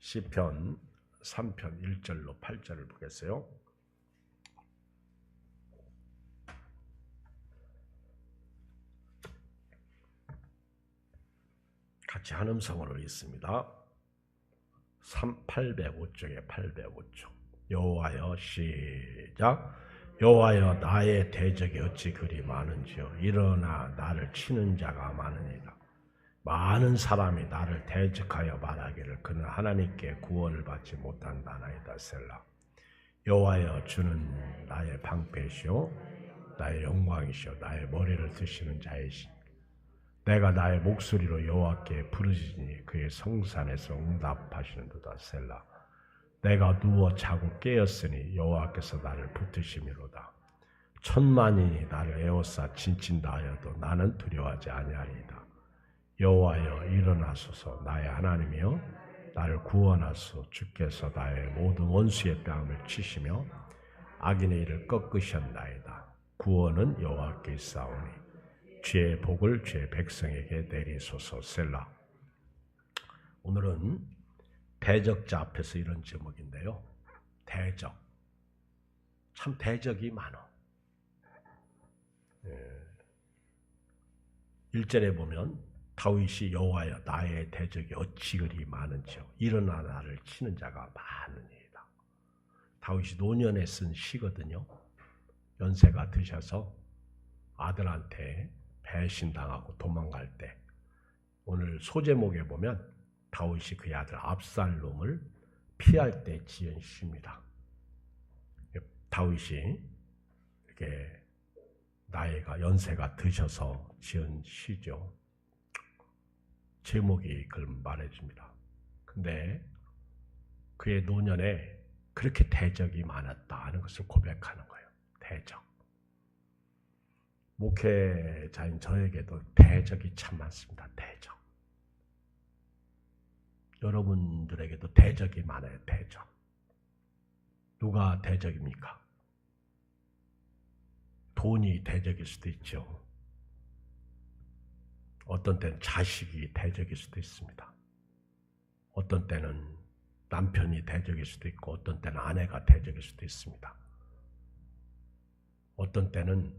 시편 3편 1절로 8절을 보겠어요. 같이 한 음성으로 읽습니다. 805쪽에 805쪽. 여호와여 시작. 여호와여 나의 대적이 어찌 그리 많은지요. 일어나 나를 치는 자가 많으니라. 많은 사람이 나를 대적하여 말하기를 그는 하나님께 구원을 받지 못한다나이다. 셀라. 여호와여 주는 나의 방패시오 나의 영광이시오 나의 머리를 드시는 자이시니 내가 나의 목소리로 여호와께 부르짖으니 그의 성산에서 응답하시는도다. 셀라. 내가 누워 자고 깨었으니 여호와께서 나를 붙드심이로다. 천만인이 나를 에워싸 진친다 하여도 나는 두려워하지 아니하리이다. 여호와여 일어나소서. 나의 하나님이여 나를 구원하소서. 주께서 나의 모든 원수의 뺨을 치시며 악인의 일을 꺾으셨나이다. 구원은 여호와께 있사오니 주의 복을 주의 백성에게 내리소서. 셀라. 오늘은 대적자 앞에서 이런 제목인데요. 대적. 참 대적이 많아. 1절에 보면 다윗이 여호와여 나의 대적이 어찌 그리 많은지요. 일어나 나를 치는 자가 많으니이다. 다윗이 노년에 쓴 시거든요. 연세가 드셔서 아들한테 배신당하고 도망갈 때, 오늘 소제목에 보면 다윗이 그의 아들 압살롬을 피할 때 지은 시입니다. 다윗이 이렇게 나이가 연세가 드셔서 지은 시죠. 제목이 그걸 말해줍니다. 근데 그의 노년에 그렇게 대적이 많았다는 것을 고백하는 거예요. 대적. 목회자인 저에게도 대적이 참 많습니다. 대적. 여러분들에게도 대적이 많아요. 대적. 누가 대적입니까? 돈이 대적일 수도 있죠. 어떤 때는 자식이 대적일 수도 있습니다. 어떤 때는 남편이 대적일 수도 있고 어떤 때는 아내가 대적일 수도 있습니다. 어떤 때는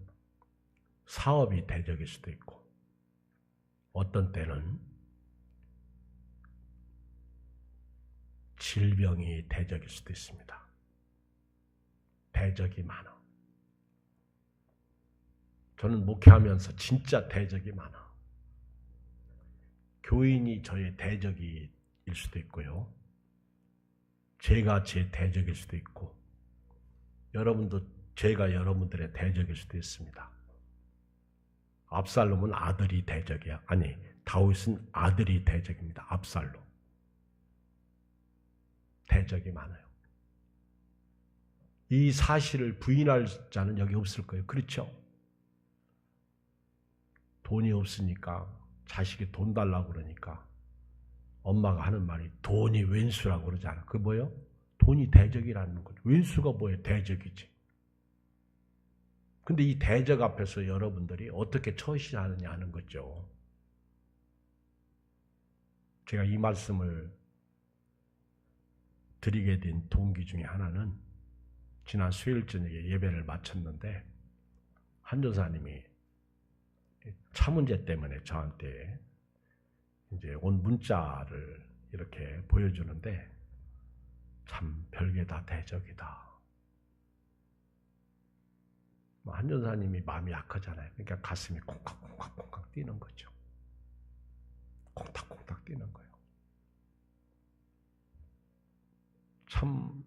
사업이 대적일 수도 있고 어떤 때는 질병이 대적일 수도 있습니다. 대적이 많아. 저는 목회하면서 진짜 대적이 많아. 교인이 저의 대적일 수도 있고요. 제가 제 대적일 수도 있고 여러분도 제가 여러분들의 대적일 수도 있습니다. 압살롬은 아들이 대적이야. 아니, 다윗은 아들이 대적입니다. 압살롬. 대적이 많아요. 이 사실을 부인할 자는 여기 없을 거예요. 그렇죠? 돈이 없으니까 자식이 돈 달라고 그러니까 엄마가 하는 말이 돈이 왼수라고 그러잖아. 그게 뭐예요? 돈이 대적이라는 거죠. 왼수가 뭐예요? 대적이지. 근데 이 대적 앞에서 여러분들이 어떻게 처신하느냐 하는 거죠. 제가 이 말씀을 드리게 된 동기 중에 하나는 지난 수요일 저녁에 예배를 마쳤는데 한 전사님이 차 문제 때문에 저한테 이제 온 문자를 이렇게 보여주는데 참 별게 다 대적이다. 한 전사님이 마음이 약하잖아요. 그러니까 가슴이 콩깍콩깍콩깍 뛰는 거죠. 콩닥콩닥 뛰는 거예요. 참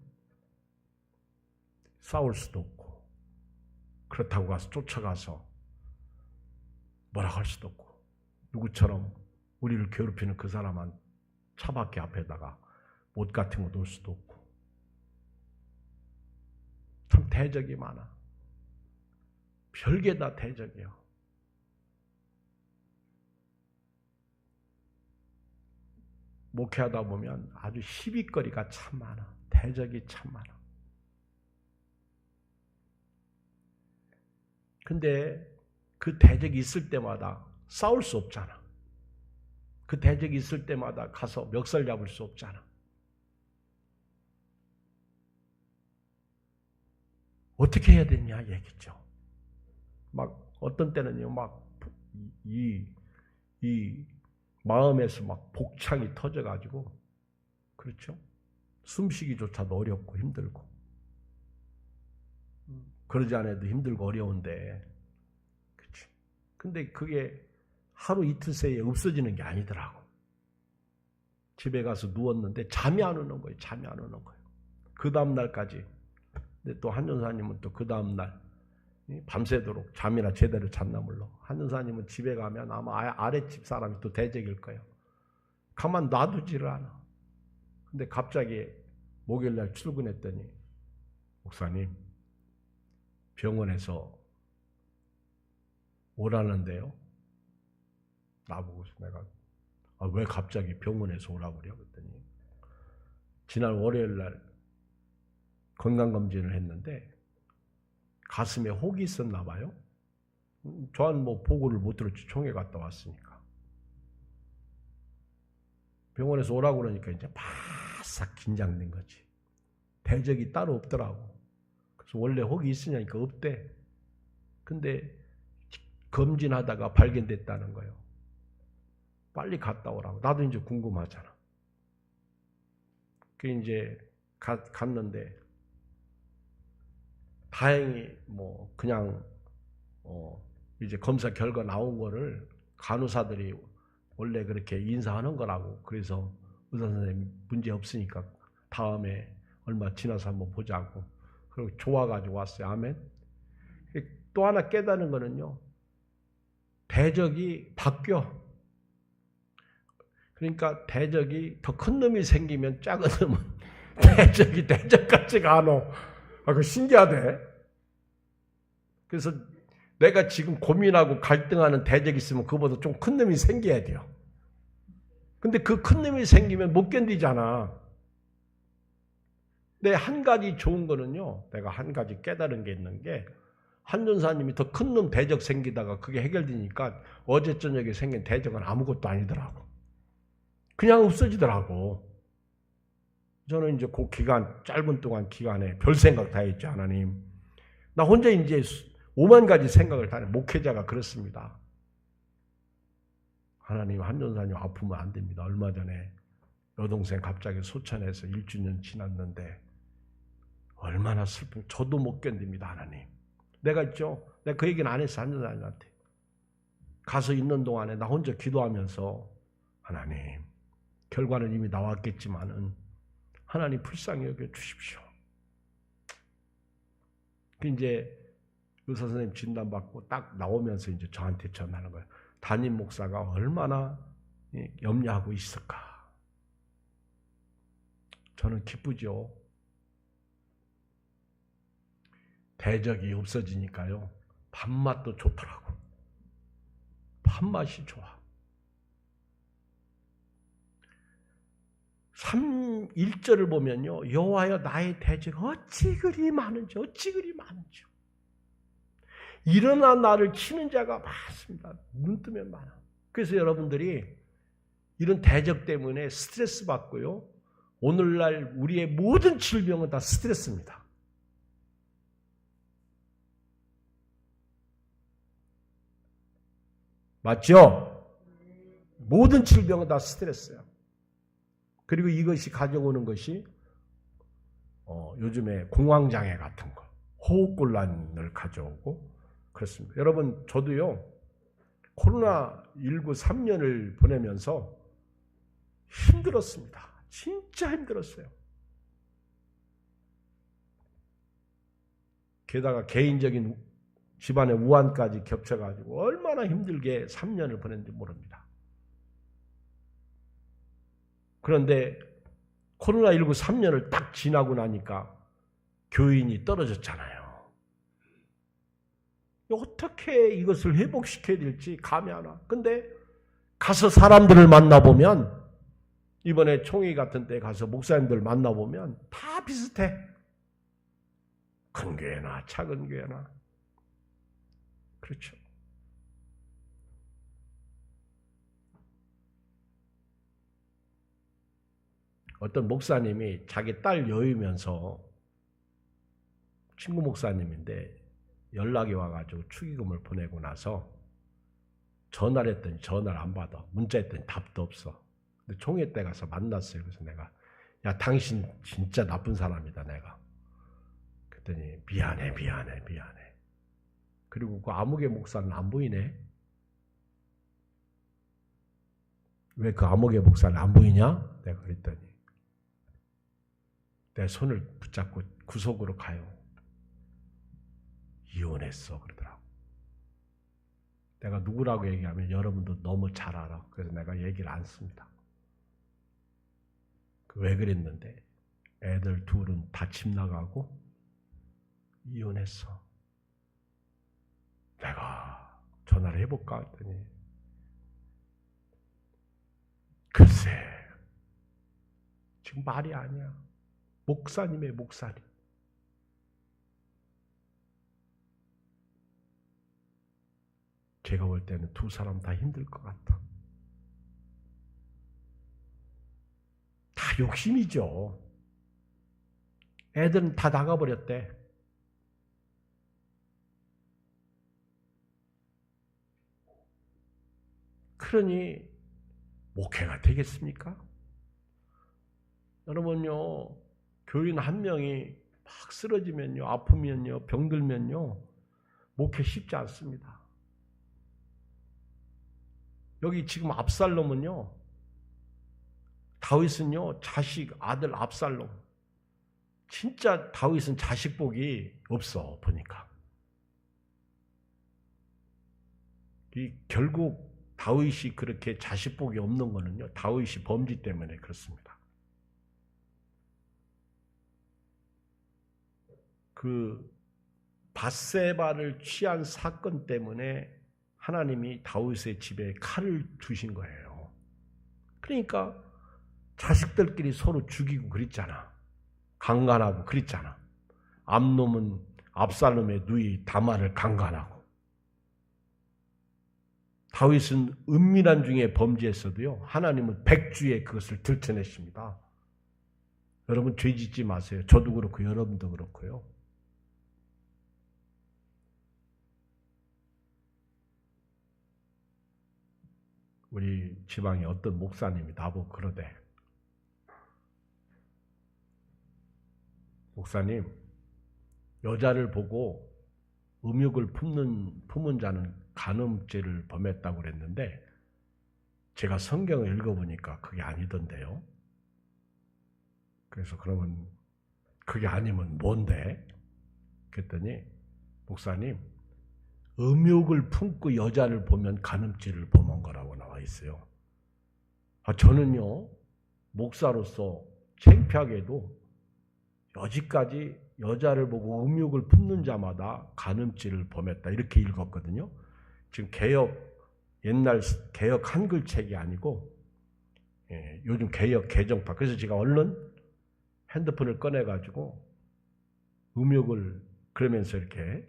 싸울 수도 없고 그렇다고 가서 쫓아가서 뭐라고 할 수도 없고 누구처럼 우리를 괴롭히는 그 사람한 차바퀴 앞에다가 옷 같은 거 놓을 수도 없고 참 대적이 많아. 별게 다 대적이야. 목회하다 보면 아주 시비거리가 참 많아. 대적이 참 많아. 근데 그 대적이 있을 때마다 싸울 수 없잖아. 그 대적이 있을 때마다 가서 멱살 잡을 수 없잖아. 어떻게 해야 되냐 얘기죠. 막 어떤 때는요, 막 이 마음에서 막 복창이 터져가지고, 그렇죠? 숨쉬기조차도 어렵고 힘들고, 그러지 않아도 힘들고 어려운데, 그렇지? 근데 그게 하루 이틀 새에 없어지는 게 아니더라고. 집에 가서 누웠는데 잠이 안 오는 거예요. 잠이 안 오는 거예요. 그 다음 날까지. 근데 또 한전사님은 또 그 다음 날 밤새도록 잠이나 제대로 잤나 몰라. 한전사님은 집에 가면 아마 아랫집 사람이 또 대적일 거예요. 가만 놔두지를 않아. 근데 갑자기 목요일날 출근했더니, 목사님 병원에서 오라는데요. 나보고서 내가 왜 갑자기 병원에서 오라고 그래요? 그랬더니 지난 월요일날 건강검진을 했는데 가슴에 혹이 있었나 봐요. 저한 뭐 보고를 못 들었지. 총회 갔다 왔으니까. 병원에서 오라고 그러니까 이제 바싹 긴장된 거지. 대적이 따로 없더라고. 그래서 원래 혹이 있으냐니까 없대. 근데 검진하다가 발견됐다는 거예요. 빨리 갔다 오라고. 나도 이제 궁금하잖아. 그 이제 갔는데 다행히 뭐 그냥 이제 검사 결과 나온 거를 간호사들이 원래 그렇게 인사하는 거라고. 그래서 의사 선생님 문제 없으니까 다음에 얼마 지나서 한번 보자고. 그리고 좋아가지고 왔어요. 아멘. 또 하나 깨닫는 거는요, 대적이 바뀌어. 그러니까 대적이 더 큰 놈이 생기면 작은 놈은 대적이 대적같지가 않아. 그거 신기하대. 그래서 내가 지금 고민하고 갈등하는 대적이 있으면 그보다 좀 큰 놈이 생겨야 돼요. 근데 그 큰 놈이 생기면 못 견디잖아. 근데 한 가지 좋은 거는요, 내가 한 가지 깨달은 게 있는 게, 한전사님이 더 큰 놈 대적 생기다가 그게 해결되니까 어제 저녁에 생긴 대적은 아무것도 아니더라고. 그냥 없어지더라고. 저는 이제 그 기간, 짧은 동안 기간에 별 생각 다 했죠. 하나님, 나 혼자 이제 5만 가지 생각을 다 해. 목회자가 그렇습니다. 하나님, 한전사님 아프면 안 됩니다. 얼마 전에 여동생 갑자기 소천해서 1주년 지났는데 얼마나 슬픈, 저도 못 견딥니다. 하나님, 내가 있죠. 내가 그 얘기는 안 했어. 한전사님한테. 가서 있는 동안에 나 혼자 기도하면서, 하나님, 결과는 이미 나왔겠지만은 하나님 불쌍히 여겨 주십시오. 그 이제 의사 선생님 진단받고 딱 나오면서 이제 저한테 전하는 거예요. 담임 목사가 얼마나 염려하고 있을까. 저는 기쁘죠. 대적이 없어지니까요, 밥맛도 좋더라고. 밥맛이 좋아. 1절을 보면요, 여호와여 나의 대적 어찌 그리 많은지, 어찌 그리 많은지. 일어나 나를 치는 자가 많습니다. 눈 뜨면 많아. 그래서 여러분들이 이런 대적 때문에 스트레스 받고요, 오늘날 우리의 모든 질병은 다 스트레스입니다. 맞죠? 모든 질병은 다 스트레스예요. 그리고 이것이 가져오는 것이 요즘에 공황장애 같은 거, 호흡곤란을 가져오고 그렇습니다. 여러분, 저도요, 코로나19 3년을 보내면서 힘들었습니다. 진짜 힘들었어요. 게다가 개인적인 집안의 우환까지 겹쳐가지고 얼마나 힘들게 3년을 보냈는지 모릅니다. 그런데 코로나19 3년을 딱 지나고 나니까 교인이 떨어졌잖아요. 어떻게 이것을 회복시켜야 될지 감이 안 와. 근데 가서 사람들을 만나보면, 이번에 총회 같은 데 가서 목사님들 만나보면 다 비슷해. 큰 교회나 작은 교회나. 그렇죠. 어떤 목사님이 자기 딸 여유면서 친구 목사님인데 연락이 와가지고 축의금을 보내고 나서 전화를 했더니 전화를 안 받아. 문자했더니 답도 없어. 근데 총회 때 가서 만났어요. 그래서 내가 야 당신 진짜 나쁜 사람이다 내가. 그랬더니 미안해. 그리고 그 아무개 목사는 안 보이네. 왜 그 아무개 목사는 안 보이냐? 내가 그랬더니 내 손을 붙잡고 구속으로 가요. 이혼했어 그러더라고. 내가 누구라고 얘기하면 여러분도 너무 잘 알아. 그래서 내가 얘기를 안 씁니다. 왜 그랬는데 애들 둘은 다 집 나가고 이혼했어. 내가 전화를 해볼까 했더니 글쎄 지금 말이 아니야. 목사님의 목사님. 제가 볼 때는 두 사람 다 힘들 것 같다. 다 욕심이죠. 애들은 다 나가버렸대. 그러니 목회가 되겠습니까? 여러분요, 교인 한 명이 막 쓰러지면요, 아프면요, 병들면요, 목회 쉽지 않습니다. 여기 지금 압살롬은요, 다윗은요, 자식, 아들 압살롬. 진짜 다윗은 자식 복이 없어, 보니까. 결국 다윗이 그렇게 자식 복이 없는 거는요, 다윗이 범죄 때문에 그렇습니다. 그 밧세바를 취한 사건 때문에 하나님이 다윗의 집에 칼을 두신 거예요. 그러니까 자식들끼리 서로 죽이고 그랬잖아. 강간하고 그랬잖아. 암놈은 압살롬의 누이 다말을 강간하고. 다윗은 은밀한 중에 범죄했어도요, 하나님은 백주에 그것을 들춰내십니다. 여러분 죄 짓지 마세요. 저도 그렇고 여러분도 그렇고요. 우리 지방에 어떤 목사님이 나보고 그러대. 목사님, 여자를 보고 음욕을 품은 자는 간음죄를 범했다고 그랬는데 제가 성경을 읽어보니까 그게 아니던데요. 그래서 그러면 그게 아니면 뭔데? 그랬더니 목사님, 음욕을 품고 여자를 보면 간음죄를 범한 거라고 나와 있어요. 저는요, 목사로서 창피하게도 여지까지 여자를 보고 음욕을 품는 자마다 간음죄를 범했다 이렇게 읽었거든요. 지금 옛날 개역 한글 책이 아니고 요즘 개역 개정파. 그래서 제가 얼른 핸드폰을 꺼내가지고 음욕을 그러면서 이렇게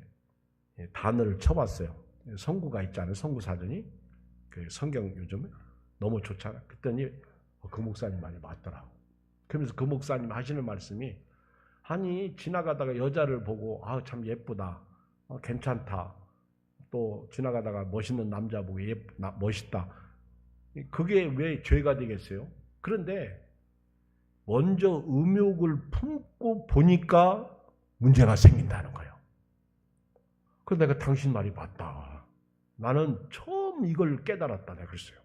단어를 쳐봤어요. 성구가 있잖아요. 성구 사전이. 그 성경 요즘 너무 좋잖아. 그랬더니 그 목사님 말이 맞더라고. 그러면서 그 목사님 하시는 말씀이 아니 지나가다가 여자를 보고 참 예쁘다. 괜찮다. 또 지나가다가 멋있는 남자 보고 멋있다. 그게 왜 죄가 되겠어요? 그런데 먼저 음욕을 품고 보니까 문제가 생긴다는 거예요. 그래서 내가 당신 말이 맞다. 나는 처음 이걸 깨달았다. 내가 그랬어요.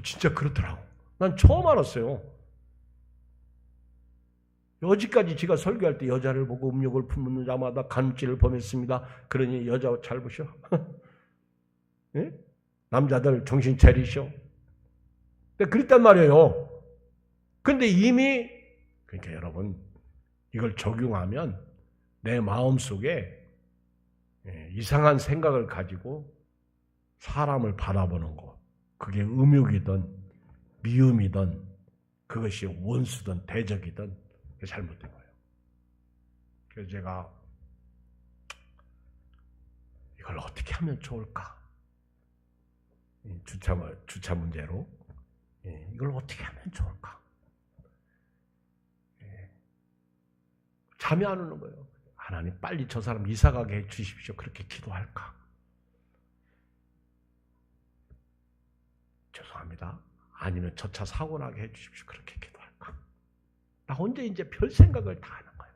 진짜 그렇더라고. 난 처음 알았어요. 여지까지 제가 설교할 때 여자를 보고 음욕을 품는 자마다 간음죄를 범했습니다. 그러니 여자 잘 보셔. 네? 남자들 정신 차리셔. 그랬단 말이에요. 근데 이미 그러니까 여러분 이걸 적용하면 내 마음속에 이상한 생각을 가지고 사람을 바라보는 거, 그게 음욕이든 미움이든 그것이 원수든 대적이든 잘못된 거예요. 그래서 제가 이걸 어떻게 하면 좋을까? 주차 문제로 이걸 어떻게 하면 좋을까? 잠이 안 오는 거예요. 하나님 빨리 저 사람 이사 가게 해 주십시오. 그렇게 기도할까? 죄송합니다. 아니면 저 차 사고 나게 해 주십시오. 그렇게 기도할까? 나 혼자 이제 별 생각을 다 하는 거예요.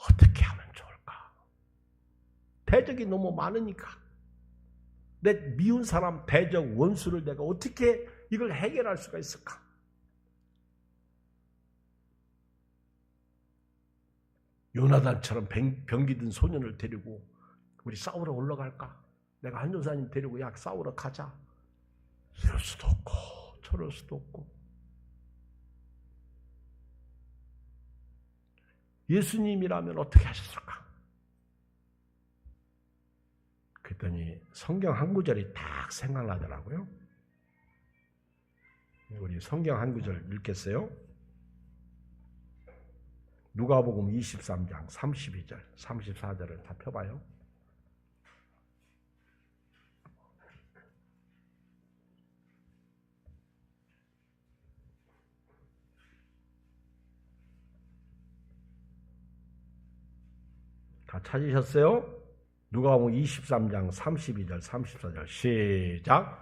어떻게 하면 좋을까? 대적이 너무 많으니까. 내 미운 사람, 대적, 원수를 내가 어떻게 이걸 해결할 수가 있을까? 요나단처럼 병기 든 소년을 데리고 우리 싸우러 올라갈까? 내가 한 여사님 데리고 야 싸우러 가자. 이럴 수도 없고 저럴 수도 없고. 예수님이라면 어떻게 하셨을까? 그랬더니 성경 한 구절이 딱 생각나더라고요. 우리 성경 한 구절 읽겠어요? 누가복음 23장 32절, 34절을 다 펴봐요. 다 찾으셨어요? 누가복음 23장 32절, 34절 시작.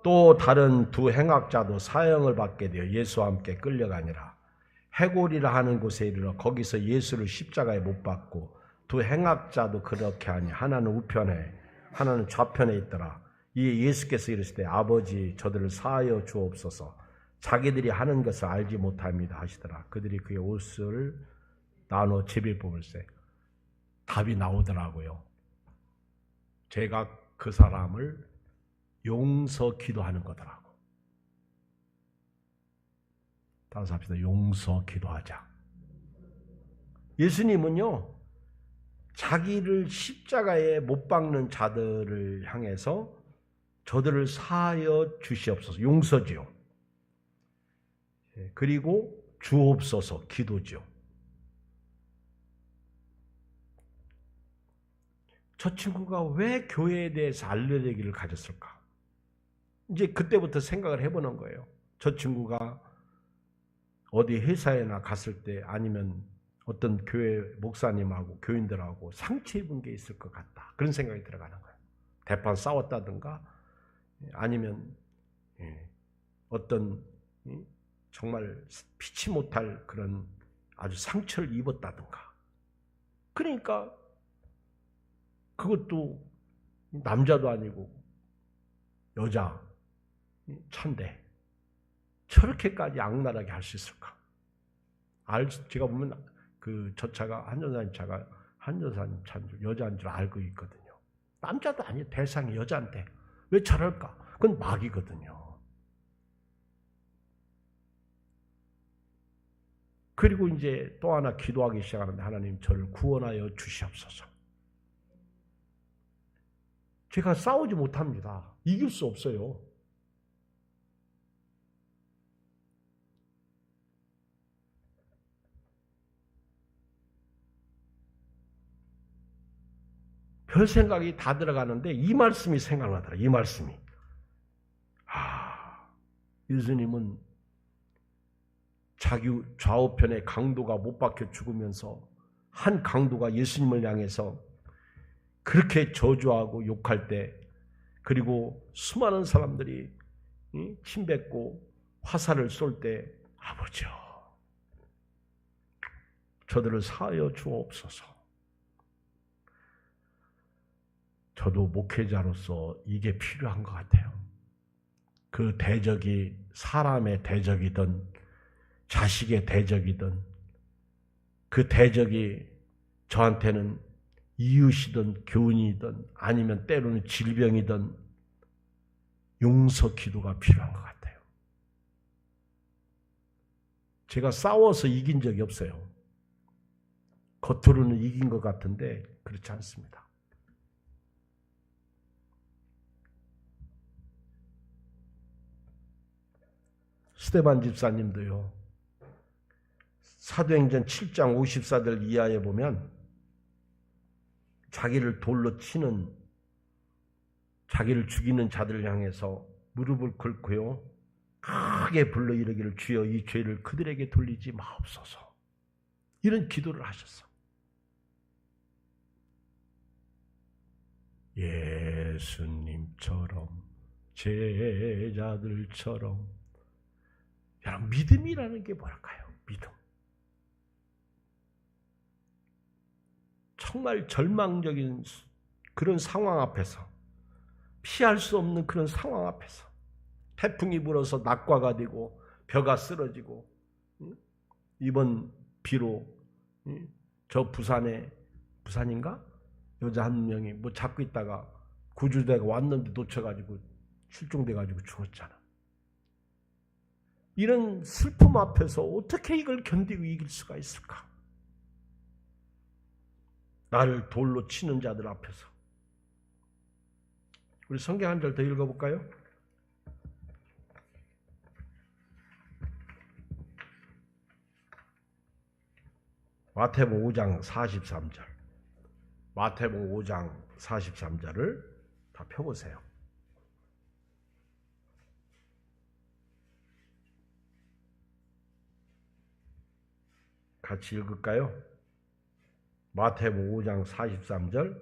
또 다른 두 행악자도 사형을 받게 되어 예수와 함께 끌려가니라. 해골이라 하는 곳에 이르러 거기서 예수를 십자가에 못 박고 두 행악자도 그렇게 하니 하나는 우편에 하나는 좌편에 있더라. 이에 예수께서 이르시되 아버지 저들을 사하여 주옵소서 자기들이 하는 것을 알지 못합니다 하시더라. 그들이 그의 옷을 나눠 제비 뽑을세. 답이 나오더라고요. 제가 그 사람을 용서 기도하는 거더라고. 다시 합시다. 용서 기도하자. 예수님은요, 자기를 십자가에 못 박는 자들을 향해서 저들을 사하여 주시옵소서. 용서지요. 그리고 주옵소서. 기도지요. 저 친구가 왜 교회에 대해서 알레르기를 가졌을까? 이제 그때부터 생각을 해보는 거예요. 저 친구가 어디 회사에나 갔을 때 아니면 어떤 교회 목사님하고 교인들하고 상처 입은 게 있을 것 같다. 그런 생각이 들어가는 거예요. 대판 싸웠다든가 아니면 어떤 정말 피치 못할 그런 아주 상처를 입었다든가. 그러니까 그것도 남자도 아니고 여자 천대 저렇게까지 악랄하게 할 수 있을까? 제가 보면 저 차가 한여사님 차가 한여사님 차인 줄 여자인 줄 알고 있거든요. 남자도 아니에요. 대상이 여자인데 왜 저럴까? 그건 마귀거든요. 그리고 이제 또 하나 기도하기 시작하는데 하나님 저를 구원하여 주시옵소서. 제가 싸우지 못합니다. 이길 수 없어요. 별 생각이 다 들어가는데 이 말씀이 생각나더라. 이 말씀이. 예수님은 자기 좌우편에 강도가 못 박혀 죽으면서 한 강도가 예수님을 향해서 그렇게 저주하고 욕할 때 그리고 수많은 사람들이 침뱉고 화살을 쏠 때 아버지요 저들을 사하여 주옵소서. 저도 목회자로서 이게 필요한 것 같아요. 그 대적이 사람의 대적이든 자식의 대적이든 그 대적이 저한테는 이웃이든 교인이든 아니면 때로는 질병이든 용서 기도가 필요한 것 같아요. 제가 싸워서 이긴 적이 없어요. 겉으로는 이긴 것 같은데 그렇지 않습니다. 스데반 집사님도요. 사도행전 7장 54절 이하에 보면 자기를 돌로 치는 자기를 죽이는 자들을 향해서 무릎을 꿇고요. 크게 불러 이르기를 주여 이 죄를 그들에게 돌리지 마옵소서. 이런 기도를 하셨어. 예수님처럼 제자들처럼. 여러분, 믿음이라는 게 뭘까요? 믿음. 정말 절망적인 그런 상황 앞에서, 피할 수 없는 그런 상황 앞에서 태풍이 불어서 낙과가 되고 벼가 쓰러지고, 이번 비로 저 부산인가? 여자 한 명이 뭐 잡고 있다가 구조대가 왔는데 놓쳐가지고 실종돼가지고 죽었잖아. 이런 슬픔 앞에서 어떻게 이걸 견디고 이길 수가 있을까? 나를 돌로 치는 자들 앞에서. 우리 성경 한 절 더 읽어볼까요? 마태복음 5장 43절. 마태복음 5장 43절을 다 펴보세요. 같이 읽을까요? 마태복음 5장 43절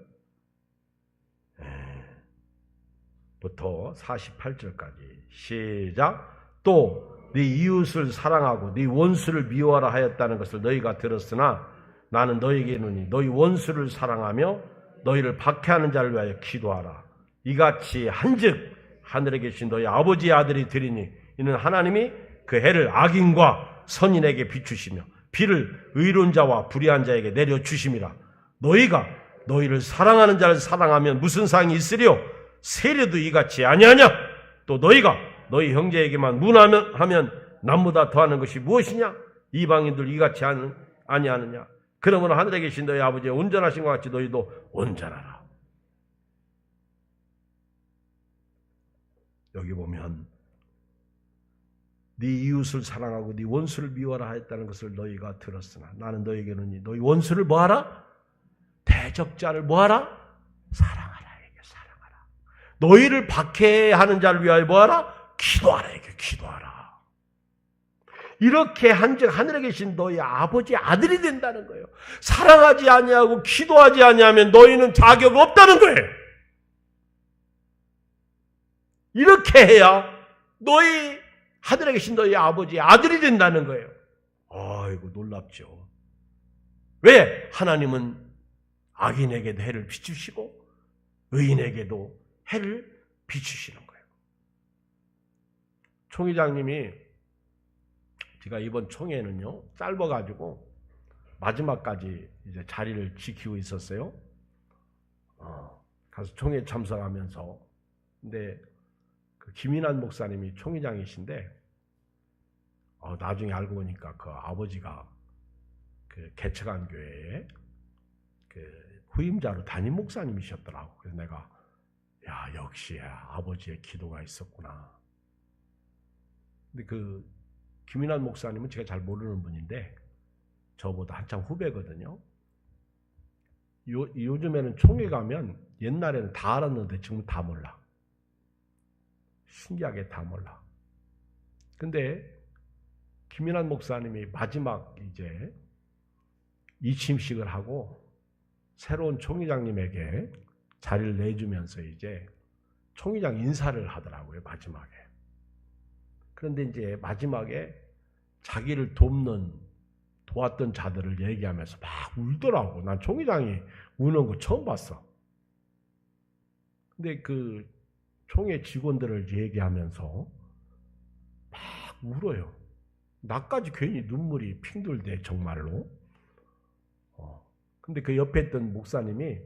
부터 48절까지 시작. 또 네 이웃을 사랑하고 네 원수를 미워하라 하였다는 것을 너희가 들었으나 나는 너희에게 이르노니 너희 원수를 사랑하며 너희를 박해하는 자를 위하여 기도하라. 이같이 한즉 하늘에 계신 너희 아버지의 아들이 되리니 이는 하나님이 그 해를 악인과 선인에게 비추시며 비를 의로운 자와 불의한 자에게 내려주심이라. 너희가 너희를 사랑하는 자를 사랑하면 무슨 상이 있으리요? 세례도 이같이 아니하냐? 또 너희가 너희 형제에게만 문하면 남보다 더하는 것이 무엇이냐? 이방인들 이같이 아니하느냐? 그러므로 하늘에 계신 너희 아버지의 온전하신 것 같이 너희도 온전하라. 여기 보면 네 이웃을 사랑하고 네 원수를 미워하라 하였다는 것을 너희가 들었으나 나는 너희에게는 너희 원수를 뭐하라? 대적자를 뭐하라? 사랑하라. 이게 사랑하라. 너희를 박해하는 자를 위하여 뭐하라? 기도하라. 이게 기도하라. 이렇게 한즉 하늘에 계신 너희 아버지의 아들이 된다는 거예요. 사랑하지 아니하고 기도하지 아니하면 너희는 자격 없다는 거예요. 이렇게 해야 너희 하늘에 계신 너희 아버지의 아들이 된다는 거예요. 아이고 놀랍죠. 왜? 하나님은 악인에게도 해를 비추시고 의인에게도 해를 비추시는 거예요. 총회장님이 제가 이번 총회는요 짧아가지고 마지막까지 이제 자리를 지키고 있었어요. 가서 총회 참석하면서. 근데 그 김인환 목사님이 총회장이신데 나중에 알고 보니까 그 아버지가 그 개척한 교회에 그 후임자로 담임 목사님이셨더라고. 그래서 내가 역시 아버지의 기도가 있었구나. 근데 그 김인환 목사님은 제가 잘 모르는 분인데 저보다 한참 후배거든요. 요즘에는 총회 가면 옛날에는 다 알았는데 지금 다 몰라. 신기하게 다 몰라. 근데 김인환 목사님이 마지막 이제 이침식을 하고 새로운 총회장님에게 자리를 내주면서 이제 총회장 인사를 하더라고요, 마지막에. 그런데 이제 마지막에 자기를 도왔던 자들을 얘기하면서 막 울더라고. 난 총회장이 우는 거 처음 봤어. 근데 그 총회 직원들을 얘기하면서 막 울어요. 나까지 괜히 눈물이 핑돌대, 정말로. 근데 그 옆에 있던 목사님이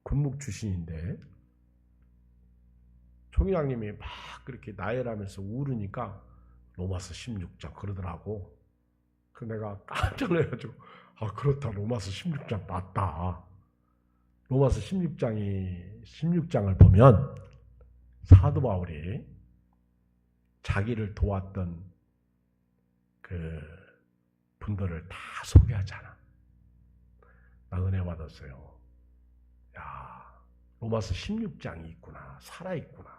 군목 출신인데 총회장님이 막 그렇게 나열하면서 울으니까 로마서 16장 그러더라고. 그 내가 깜짝 놀라가지고 그렇다, 로마서 16장 맞다. 로마서 16장을 보면 사도 바울이 자기를 도왔던 그 분들을 다 소개하잖아. 나 은혜 받았어요. 로마서 16장이 있구나. 살아있구나.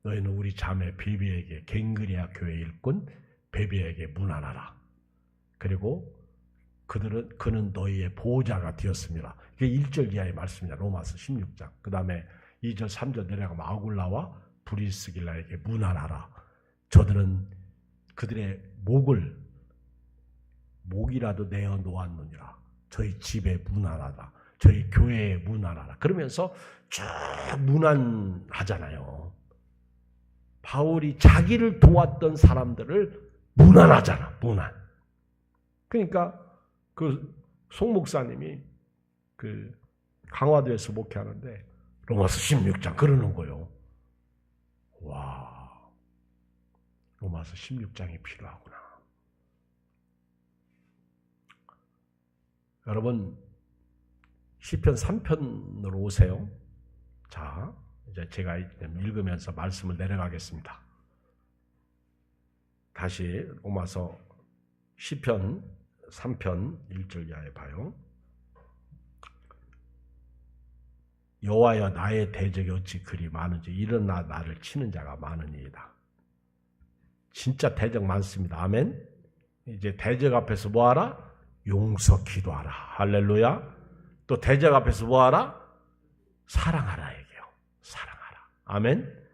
너희는 우리 자매 베베에게 갱그리아 교회 일꾼 베베에게 문안하라. 그리고 그는 너희의 보호자가 되었습니다. 그게 1절 이하의 말씀이냐. 로마서 16장. 그 다음에 2절 3절 내려가면 아굴라와 브리스길라에게 문안하라. 저들은 그들의 목이라도 내어 놓았느니라. 저희 집에 문안하라. 저희 교회에 문안하라. 그러면서 쭉 문안하잖아요. 바울이 자기를 도왔던 사람들을 문안하잖아. 문안. 그러니까 그 송 목사님이 그 강화도에서 목회하는데 로마서 16장 그러는 거예요. 와, 로마서 16장이 필요하구나. 여러분 시편 3편으로 오세요. 자, 이제 제가 읽으면서 말씀을 내려가겠습니다. 다시 로마서 시편 3편 1절 이하에 봐요. 여호와여 나의 대적이 어찌 그리 많은지 일어나 나를 치는 자가 많으니이다. 진짜 대적 많습니다. 아멘. 이제 대적 앞에서 뭐하라? 용서 기도하라. 할렐루야. 또 대적 앞에서 뭐하라? 사랑하라 얘기해요. 사랑하라. 아멘.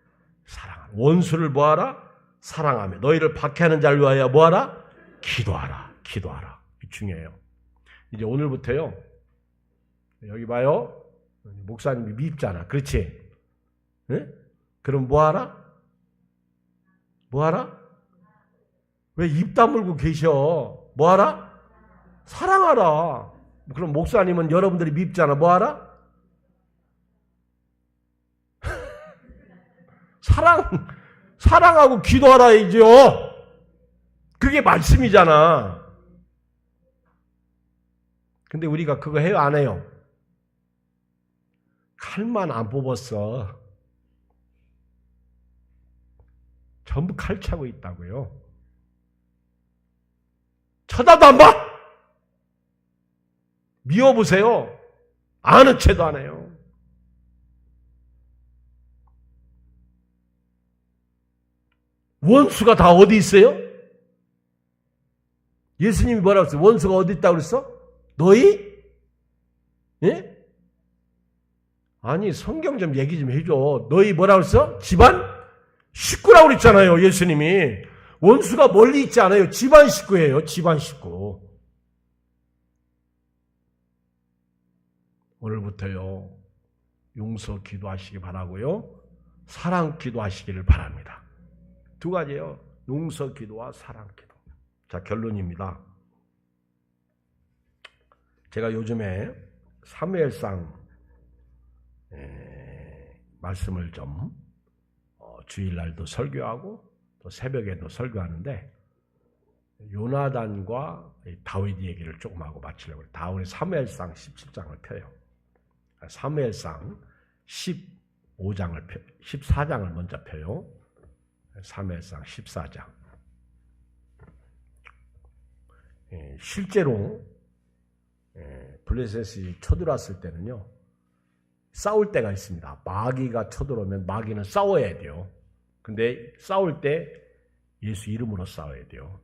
사랑하라. 원수를 뭐하라? 사랑하며 너희를 박해하는 자를 위하여 뭐하라? 기도하라. 기도하라. 중요해요. 이제 오늘부터요. 여기 봐요. 목사님이 밉잖아. 그렇지? 네? 그럼 뭐하라? 뭐하라? 왜 입 다물고 계셔? 뭐하라? 사랑하라. 그럼 목사님은 여러분들이 밉잖아. 뭐하라? 사랑하고 기도하라 이죠. 그게 말씀이잖아. 근데 우리가 그거 해요? 안 해요? 칼만 안 뽑았어. 전부 칼 차고 있다고요. 쳐다도 안 봐. 미워보세요. 아는 채도 안 해요. 원수가 다 어디 있어요? 예수님이 뭐라고 했어요? 원수가 어디 있다고 그랬어? 너희? 예? 아니 성경 좀 얘기 좀 해줘. 너희 뭐라고 했어? 집안 식구라고 그랬잖아요. 예수님이. 원수가 멀리 있지 않아요. 집안 식구예요. 집안 식구. 오늘부터요. 용서 기도하시기 바라고요. 사랑 기도하시기를 바랍니다. 두 가지예요. 용서 기도와 사랑 기도. 자, 결론입니다. 제가 요즘에 사무엘상 말씀을 좀 주일날도 설교하고 또 새벽에도 설교하는데 요나단과 다윗 얘기를 조금 하고 마치려고 해요. 다윗의 사무엘상 17장을 펴요. 사무엘상 14장을 먼저 펴요. 사무엘상 14장. 실제로 블레셋이 쳐들어왔을 때는요. 싸울 때가 있습니다. 마귀가 쳐들어오면 마귀는 싸워야 돼요. 근데 싸울 때 예수 이름으로 싸워야 돼요.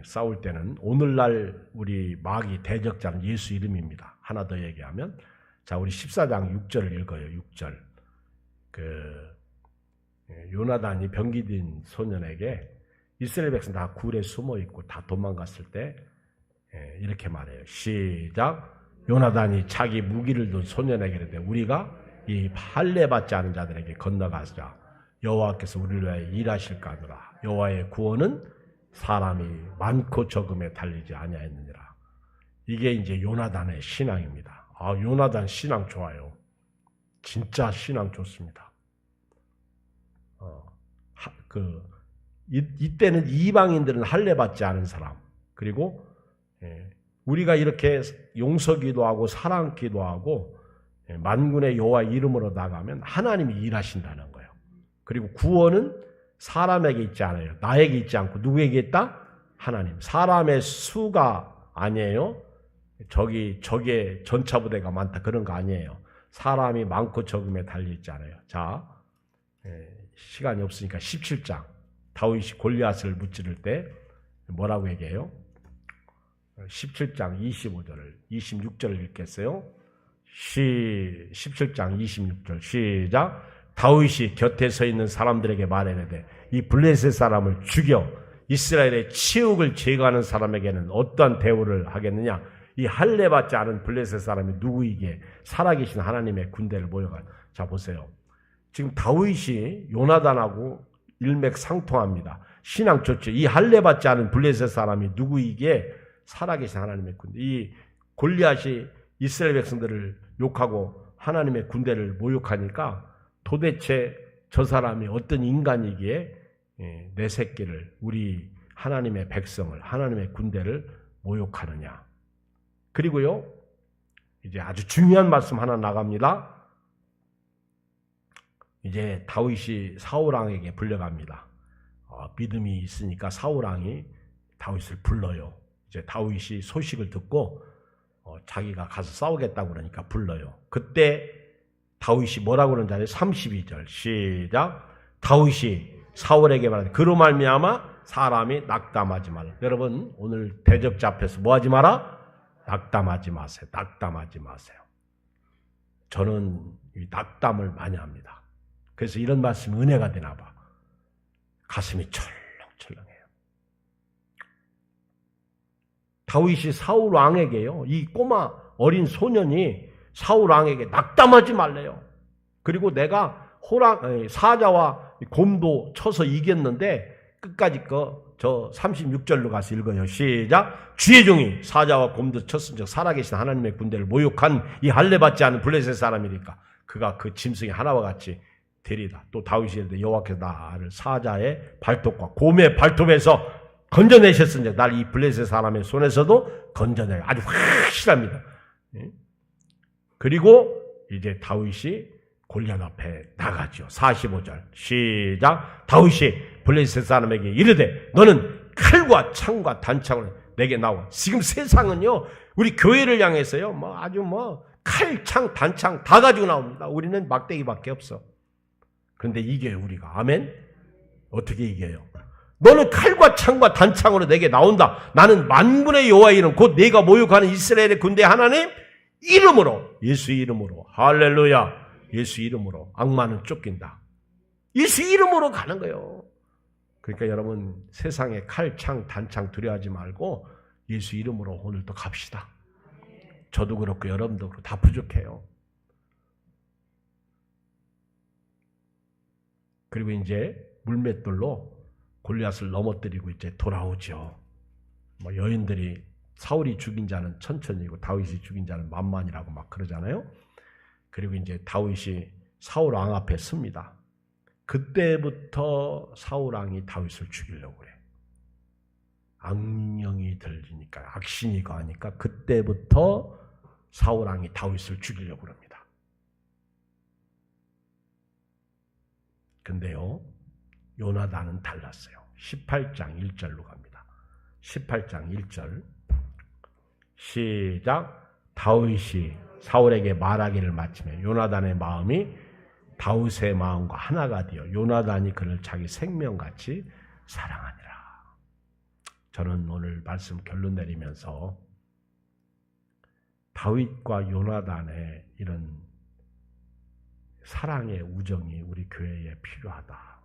싸울 때는 오늘날 우리 마귀 대적자는 예수 이름입니다. 하나 더 얘기하면 자 우리 14장 6절을 읽어요. 6절. 요나단이 병기든 소년에게 이스라엘 백성 다 굴에 숨어 있고 다 도망갔을 때 이렇게 말해요. 시작. 요나단이 자기 무기를 든 소년에게 이르되 우리가 이 할례받지 않은 자들에게 건너가자. 여호와께서 우리를 위하여 일하실까 하노라. 여호와의 구원은 사람이 많고 적음에 달리지 아니하였느니라. 이게 이제 요나단의 신앙입니다. 아, 요나단 신앙 좋아요. 진짜 신앙 좋습니다. 이때는 이방인들은 할례받지 않은 사람, 그리고 우리가 이렇게 용서기도 하고 사랑기도 하고 만군의 여호와 이름으로 나가면 하나님이 일하신다는 거예요. 그리고 구원은 사람에게 있지 않아요. 나에게 있지 않고 누구에게 있다? 하나님. 사람의 수가 아니에요. 적의 전차부대가 많다 그런 거 아니에요. 사람이 많고 적음에 달려있지 않아요. 자, 시간이 없으니까 17장 다윗이 골리앗을 무찌를 때 뭐라고 얘기해요? 17장 25절을 26절을 읽겠어요. 17장 26절 시작. 다윗이 곁에 서 있는 사람들에게 말하되 이 블레셋 사람을 죽여 이스라엘의 치욕을 제거하는 사람에게는 어떠한 대우를 하겠느냐? 이 할례 받지 않은 블레셋 사람이 누구이기에 살아계신 하나님의 군대를 모여가. 자 보세요. 지금 다윗이 요나단하고 일맥상통합니다. 신앙 좋죠. 이 할례 받지 않은 블레셋 사람이 누구이기에 살아계신 하나님의 군대. 이 골리앗이 이스라엘 백성들을 욕하고 하나님의 군대를 모욕하니까 도대체 저 사람이 어떤 인간이기에 내 새끼를 우리 하나님의 백성을 하나님의 군대를 모욕하느냐. 그리고요 이제 아주 중요한 말씀 하나 나갑니다. 이제 다윗이 사울왕에게 불려갑니다. 믿음이 있으니까 사울왕이 다윗을 불러요. 이제 다윗이 소식을 듣고 자기가 가서 싸우겠다고 그러니까 불러요. 그때 다윗이 뭐라고 그러는지 아세요? 32절 시작. 다윗이 사울에게 말하되 그로 말미암아 사람이 낙담하지 말라. 여러분 오늘 대적자 앞에서 뭐하지 마라? 낙담하지 마세요. 낙담하지 마세요. 저는 이 낙담을 많이 합니다. 그래서 이런 말씀이 은혜가 되나 봐. 가슴이 철렁철렁해요. 다윗이 사울 왕에게요. 이 꼬마 어린 소년이 사울 왕에게 낙담하지 말래요. 그리고 내가 사자와 곰도 쳐서 이겼는데 끝까지 저 36절로 가서 읽어요. 시작. 주의 종이 사자와 곰도 쳤은즉 살아계신 하나님의 군대를 모욕한 이 할례 받지 않은 블레셋 사람이니까 그가 그 짐승이 하나와 같이 되리다. 또 다윗이 이르되 여호와께서 나를 사자의 발톱과 곰의 발톱에서 건져내셨으니 날 이 블레셋 사람의 손에서도 건져내요. 아주 확실합니다. 그리고 이제 다윗이 골리앗 앞에 나가죠. 45절 시작. 다윗이 블레셋 사람에게 이르되 너는 칼과 창과 단창으로 내게 나와. 지금 세상은요 우리 교회를 향해서요 아주 칼, 창, 단창 다 가지고 나옵니다. 우리는 막대기밖에 없어. 그런데 이겨요 우리가. 아멘. 어떻게 이겨요? 너는 칼과 창과 단창으로 내게 나온다. 나는 만군의 여호와의 이름 곧 네가 모욕하는 이스라엘의 군대 하나님 이름으로, 예수 이름으로, 할렐루야, 예수 이름으로 악마는 쫓긴다. 예수 이름으로 가는 거예요. 그러니까 여러분 세상에 칼, 창, 단창 두려워하지 말고 예수 이름으로 오늘도 갑시다. 저도 그렇고 여러분도 그렇고 다 부족해요. 그리고 이제 물맷돌로 골리앗을 넘어뜨리고 이제 돌아오죠. 여인들이 사울이 죽인 자는 천천히고 다윗이 죽인 자는 만만이라고 막 그러잖아요. 그리고 이제 다윗이 사울 왕 앞에 섭니다. 그때부터 사울 왕이 다윗을 죽이려고 그래. 악령이 들리니까 악신이 가니까 그때부터 사울 왕이 다윗을 죽이려고 합니다. 근데요 요나단은 달랐어요. 18장 1절로 갑니다. 18장 1절 시작. 다윗이 사울에게 말하기를 마치며 요나단의 마음이 다윗의 마음과 하나가 되어 요나단이 그를 자기 생명같이 사랑하니라. 저는 오늘 말씀 결론 내리면서 다윗과 요나단의 이런 사랑의 우정이 우리 교회에 필요하다.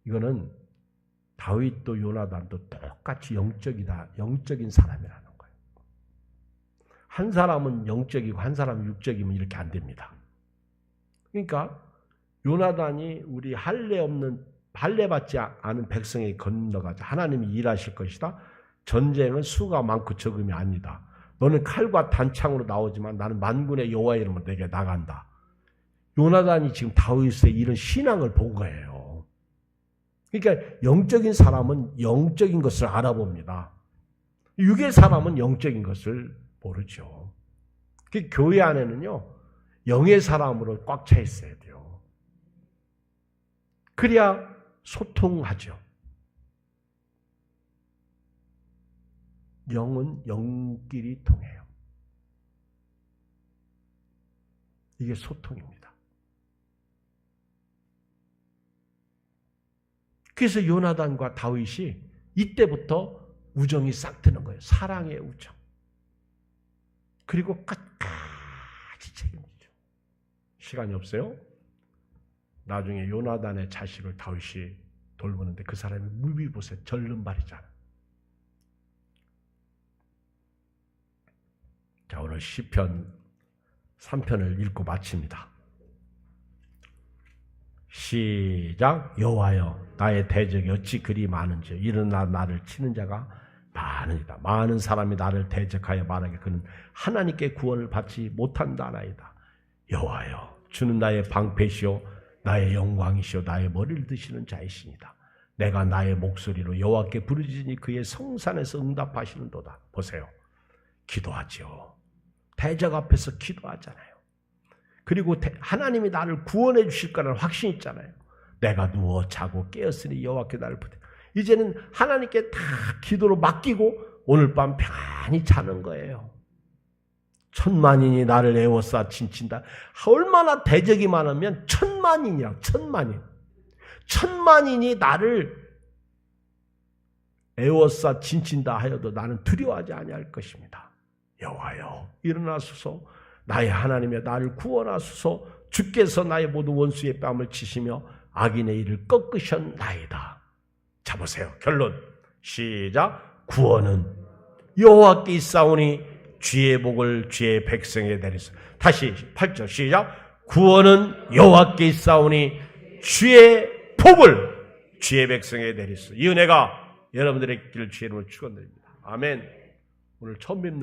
이거는 다윗도 요나단도 똑같이 영적인 사람이라는 거예요. 한 사람은 영적이고 한 사람은 육적이면 이렇게 안 됩니다. 그러니까 요나단이 우리 할례 받지 않은 백성에게 건너가자. 하나님이 일하실 것이다. 전쟁은 수가 많고 적음이 아니다. 너는 칼과 단창으로 나오지만 나는 만군의 여호와의 이름으로 내게 나간다. 요나단이 지금 다윗의 이런 신앙을 본 거예요. 그러니까 영적인 사람은 영적인 것을 알아봅니다. 육의 사람은 영적인 것을 모르죠. 교회 안에는요 영의 사람으로 꽉 차 있어야 돼요. 그래야 소통하죠. 영은 영끼리 통해요. 이게 소통입니다. 그래서 요나단과 다윗이 이때부터 우정이 싹 트는 거예요. 사랑의 우정. 그리고 끝까지 책임지죠. 시간이 없어요. 나중에 요나단의 자식을 다윗이 돌보는데 그 사람이 무비보셋 절름발이잖아. 자, 오늘 시편 3편을 읽고 마칩니다. 시작. 여호와여 나의 대적이 어찌 그리 많은지 일어나 나를 치는 자가 많으니라. 많은 사람이 나를 대적하여 말하게 그는 하나님께 구원을 받지 못한다나이다. 여호와여 주는 나의 방패시오 나의 영광이시오 나의 머리를 드시는 자이시니다. 내가 나의 목소리로 여호와께 부르짖으니 그의 성산에서 응답하시는도다. 보세요. 기도하지요. 대적 앞에서 기도하잖아요. 그리고 하나님이 나를 구원해 주실 거라는 확신이 있잖아요. 내가 누워 자고 깨었으니 여호와께 나를 부대. 이제는 하나님께 다 기도로 맡기고 오늘 밤 편안히 자는 거예요. 천만인이 나를 에워싸 진친다. 얼마나 대적이 많으면 천만인이야. 천만인이 나를 에워싸 진친다 하여도 나는 두려워하지 아니할 것입니다. 여호와여 일어나소서 나의 하나님이여 나를 구원하소서. 주께서 나의 모든 원수의 뺨을 치시며 악인의 일을 꺾으셨나이다. 자 보세요. 결론 시작. 구원은 여호와께 있사오니 주의 복을 주의 백성에 내리소. 다시 8절 시작. 구원은 여호와께 있사오니 주의 복을 주의 백성에 내리소. 이 은혜가 여러분들의 길을 주의 이름으로 축원드립니다. 아멘. 오늘 처음 뵙는